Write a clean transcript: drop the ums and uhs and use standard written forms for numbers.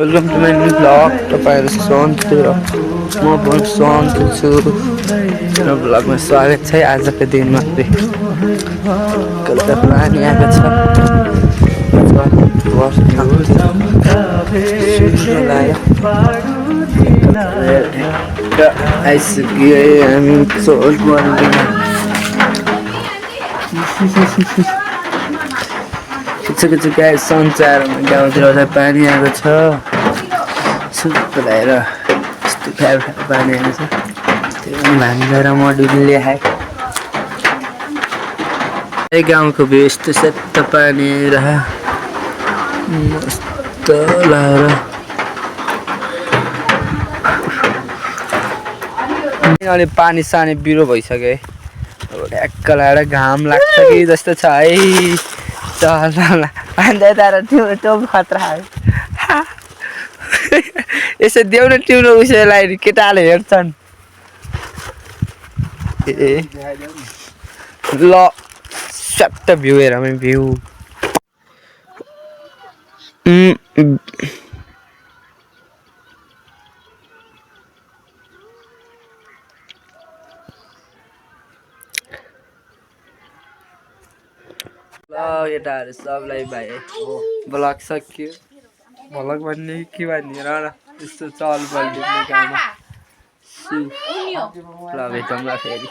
Welcome to my new vlog. तपाईहरु सन्चै हो म पनि सन्चै छु मेरो भ्लगमा स्वागत छ आजको दिनमा कता पानी आएको छ आइसक्यो हामी सोल बन्दिमा किछु गाई सञ्चारमा गाउँतिर पानी आएको छ सुत्लाएर यस्तो फ्यार पानी आएको छ त्यो पनि भान्जेर म डुल्ले खाएँ गाउँको भ्यू यस्तो सेतो पानी आएर मस्त लाएर अहिले पानी सानी बिरो भइसक्यो अब ढ्याक्क लाएर घाम लाग्छ कि जस्तो छ है चल भन्दै तर तिम्रो टोप खतरा है यसो देऊ न तिम्रो उसैलाई केटाले हेर्छन् ए ल सट्ट भ्यू हेर म भ्यू ल केटाहरू सबलाई भाइ ब्लग सक्यो भलक भन्ने के भन्ने र यस्तो चल बल्दिने गाउँमा ल भेटौँला फेरि